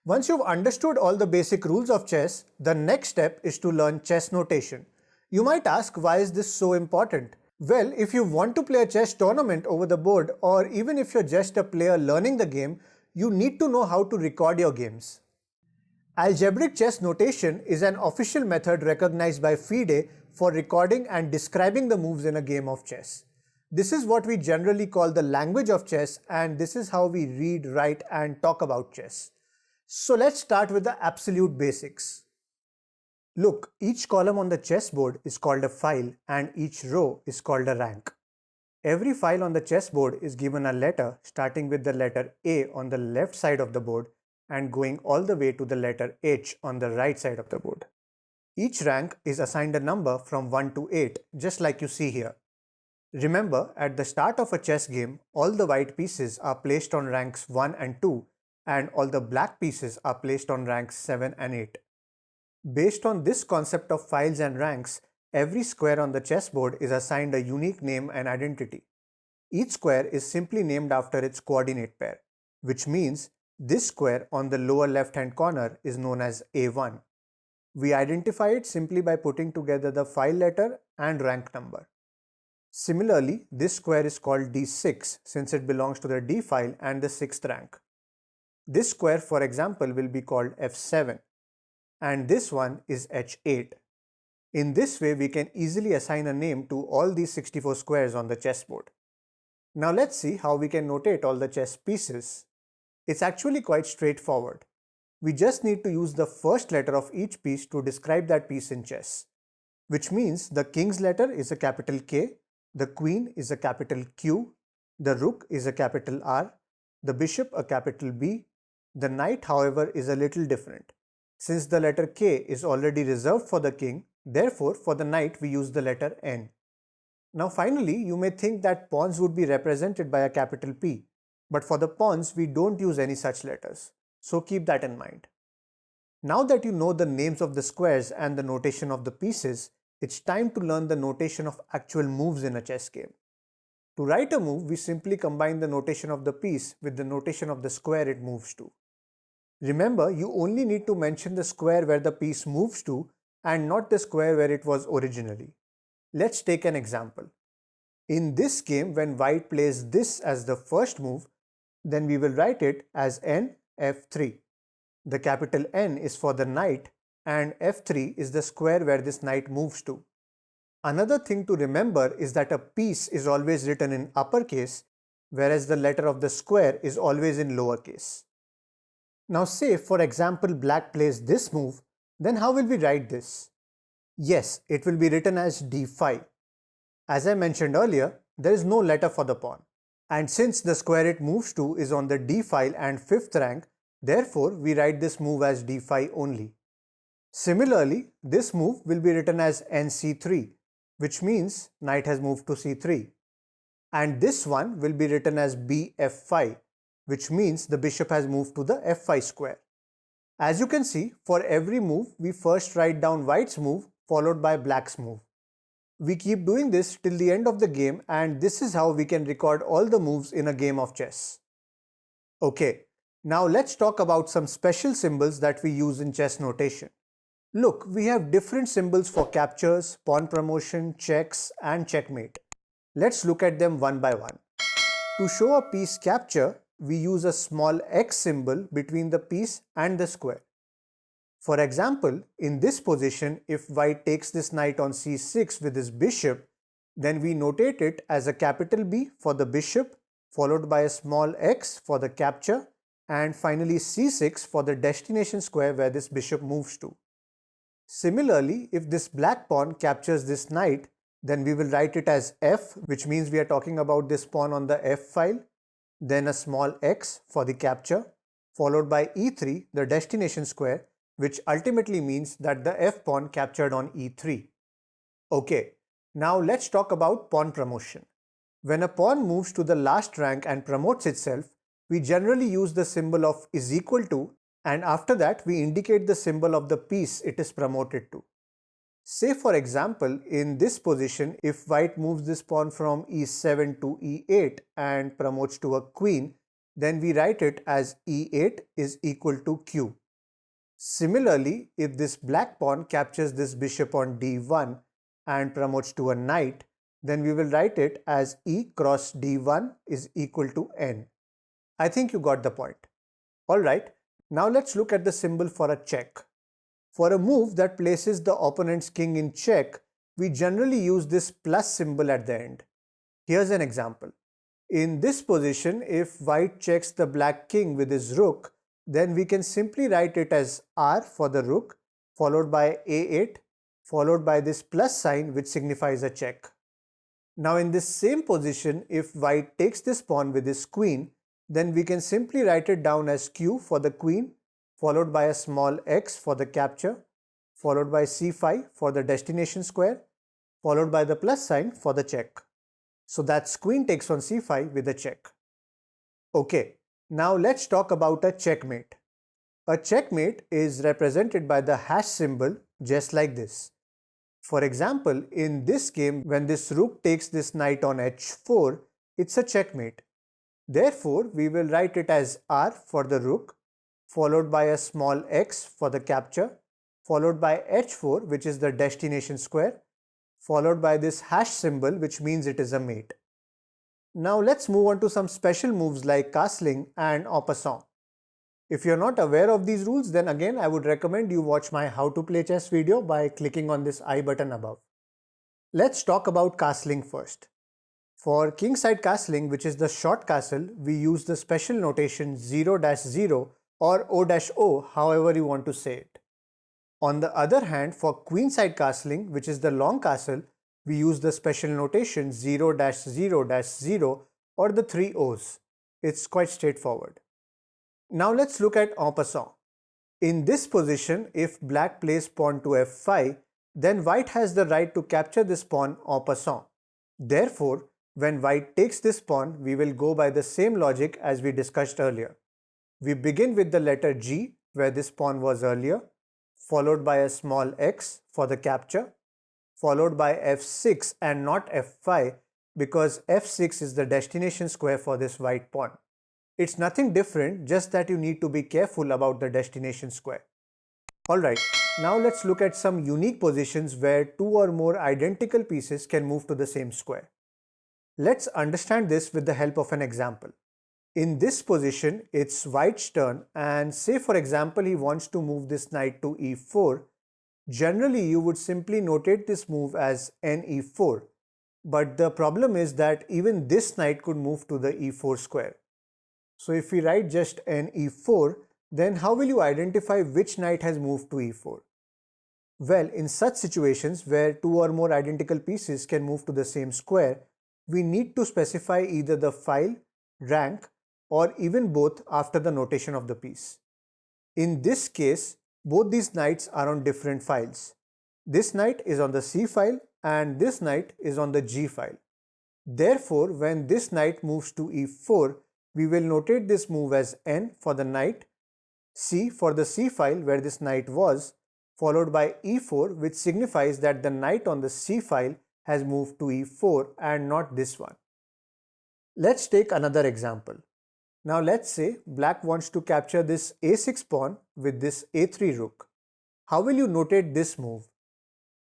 Once you've understood all the basic rules of chess, the next step is to learn chess notation. You might ask, why is this so important? Well, if you want to play a chess tournament over the board, or even if you're just a player learning the game, you need to know how to record your games. Algebraic chess notation is an official method recognized by FIDE for recording and describing the moves in a game of chess. This is what we generally call the language of chess, and this is how we read, write, and talk about chess. So let's start with the absolute basics. Look, each column on the chessboard is called a file and each row is called a rank. Every file on the chessboard is given a letter starting with the letter A on the left side of the board and going all the way to the letter H on the right side of the board. Each rank is assigned a number from 1 to 8, just like you see here. Remember, at the start of a chess game, all the white pieces are placed on ranks 1 and 2, and all the black pieces are placed on ranks 7 and 8. Based on this concept of files and ranks, every square on the chessboard is assigned a unique name and identity. Each square is simply named after its coordinate pair, which means this square on the lower left-hand corner is known as A1. We identify it simply by putting together the file letter and rank number. Similarly, this square is called D6 since it belongs to the D file and the 6th rank. This square, for example, will be called F7, and this one is H8. In this way, we can easily assign a name to all these 64 squares on the chessboard. Now let's see how we can notate all the chess pieces. It's actually quite straightforward. We just need to use the first letter of each piece to describe that piece in chess, which means the king's letter is a capital K, the queen is a capital Q, the rook is a capital R, the bishop a capital B. The knight, however, is a little different. Since the letter K is already reserved for the king, therefore for the knight we use the letter N. Now finally, you may think that pawns would be represented by a capital P, but for the pawns we don't use any such letters, so keep that in mind. Now that you know the names of the squares and the notation of the pieces, it's time to learn the notation of actual moves in a chess game. To write a move, we simply combine the notation of the piece with the notation of the square it moves to. Remember, you only need to mention the square where the piece moves to and not the square where it was originally. Let's take an example. In this game, when white plays this as the first move, then we will write it as N F3. The capital N is for the knight and F3 is the square where this knight moves to. Another thing to remember is that a piece is always written in uppercase, whereas the letter of the square is always in lowercase. Now say, for example, black plays this move, then how will we write this? Yes, it will be written as D5. As I mentioned earlier, there is no letter for the pawn. And since the square it moves to is on the D file and 5th rank, therefore we write this move as D5 only. Similarly, this move will be written as NC3, which means knight has moved to C3. And this one will be written as BF5, which means the bishop has moved to the F5 square. As you can see, for every move, we first write down white's move followed by black's move. We keep doing this till the end of the game, and this is how we can record all the moves in a game of chess. Okay, now let's talk about some special symbols that we use in chess notation. Look, we have different symbols for captures, pawn promotion, checks, and checkmate. Let's look at them one by one. To show a piece capture, we use a small X symbol between the piece and the square. For example, in this position, if white takes this knight on C6 with his bishop, then we notate it as a capital B for the bishop, followed by a small x for the capture, and finally C6 for the destination square where this bishop moves to. Similarly, if this black pawn captures this knight, then we will write it as F, which means we are talking about this pawn on the F file, then a small x for the capture, followed by E3, the destination square, which ultimately means that the F pawn captured on E3. Okay, now let's talk about pawn promotion. When a pawn moves to the last rank and promotes itself, we generally use the symbol of is equal to, and after that we indicate the symbol of the piece it is promoted to. Say for example, in this position, if white moves this pawn from E7 to E8 and promotes to a queen, then we write it as e8 is equal to q. Similarly, if this black pawn captures this bishop on d1 and promotes to a knight, then we will write it as e cross d1 is equal to n. I think you got the point. Alright, now let's look at the symbol for a check. For a move that places the opponent's king in check, we generally use this plus symbol at the end. Here's an example. In this position, if white checks the black king with his rook, then we can simply write it as r for the rook, followed by a8, followed by this plus sign which signifies a check. Now in this same position, if white takes this pawn with his queen, then we can simply write it down as q for the queen, followed by a small x for the capture, followed by c5 for the destination square, followed by the plus sign for the check. So that's queen takes on c5 with a check. Okay, now let's talk about a checkmate. A checkmate is represented by the hash symbol just like this. For example, in this game, when this rook takes this knight on h4, it's a checkmate. Therefore, we will write it as r for the rook, followed by a small x for the capture, followed by h4, which is the destination square, followed by this hash symbol, which means it is a mate. Now let's move on to some special moves like castling and en passant. If you're not aware of these rules, then again I would recommend you watch my how to play chess video by clicking on this I button above. Let's talk about castling first. For kingside castling, which is the short castle, we use the special notation 0-0 or O-O, however you want to say it. On the other hand, for queenside castling, which is the long castle, we use the special notation 0-0-0 or the 3 O's. It's quite straightforward. Now let's look at en passant. In this position, if black plays pawn to f5, then white has the right to capture this pawn en passant. Therefore, when white takes this pawn, we will go by the same logic as we discussed earlier. We begin with the letter G, where this pawn was earlier, followed by a small x for the capture, followed by f6 and not f5 because f6 is the destination square for this white pawn. It's nothing different, just that you need to be careful about the destination square. Alright, now let's look at some unique positions where two or more identical pieces can move to the same square. Let's understand this with the help of an example. In this position, it's white's turn, and say for example he wants to move this knight to e4. Generally, you would simply notate this move as ne4, but the problem is that even this knight could move to the e4 square. So if we write just ne4, then how will you identify which knight has moved to e4? Well, in such situations where two or more identical pieces can move to the same square, we need to specify either the file, rank, or even both after the notation of the piece. In this case, both these knights are on different files. This knight is on the C file and this knight is on the G file. Therefore, when this knight moves to e4, we will notate this move as N for the knight, C for the C file where this knight was, followed by e4, which signifies that the knight on the C file has moved to e4 and not this one. Let's take another example. Now let's say black wants to capture this a6 pawn with this a3 rook. How will you notate this move?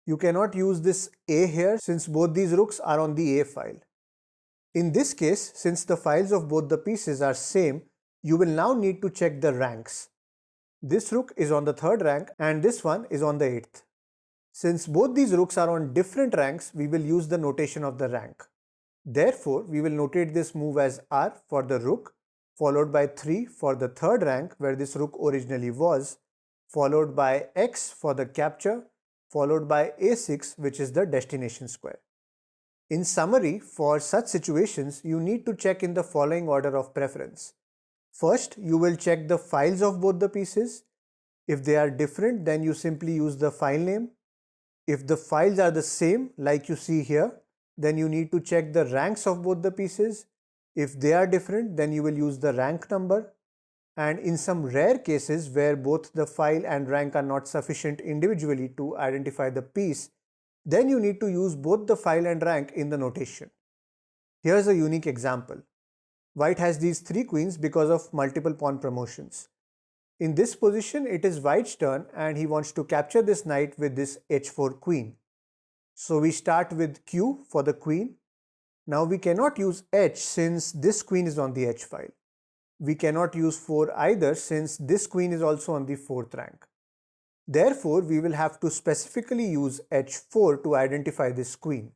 You cannot use this a here since both these rooks are on the a file. In this case, since the files of both the pieces are same, you will now need to check the ranks. This rook is on the 3rd rank and this one is on the 8th. Since both these rooks are on different ranks, we will use the notation of the rank. Therefore, we will notate this move as R for the rook, followed by 3 for the 3rd rank where this rook originally was, followed by X for the capture, followed by A6, which is the destination square. In summary, for such situations, you need to check in the following order of preference. First, you will check the files of both the pieces. If they are different, then you simply use the file name. If the files are the same, like you see here, then you need to check the ranks of both the pieces. If they are different, then you will use the rank number. And in some rare cases where both the file and rank are not sufficient individually to identify the piece, then you need to use both the file and rank in the notation. Here's a unique example. White has these 3 queens because of multiple pawn promotions. In this position, it is White's turn and he wants to capture this knight with this h4 queen. So we start with Q for the queen. Now we cannot use H since this queen is on the H file. We cannot use 4 either since this queen is also on the 4th rank. Therefore, we will have to specifically use H4 to identify this queen.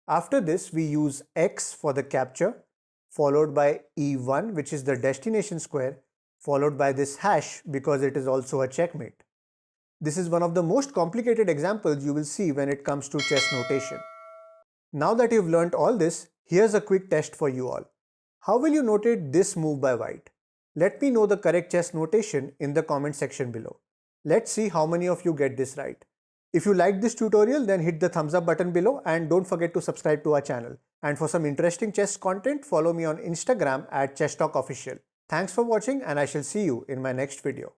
After this, we use X for the capture, followed by E1, which is the destination square, followed by this hash because it is also a checkmate. This is one of the most complicated examples you will see when it comes to chess notation. Now that you've learnt all this, here's a quick test for you all. How will you notate this move by White? Let me know the correct chess notation in the comment section below. Let's see how many of you get this right. If you liked this tutorial, then hit the thumbs up button below and don't forget to subscribe to our channel. And for some interesting chess content, follow me on Instagram at ChessTalkOfficial. Thanks for watching and I shall see you in my next video.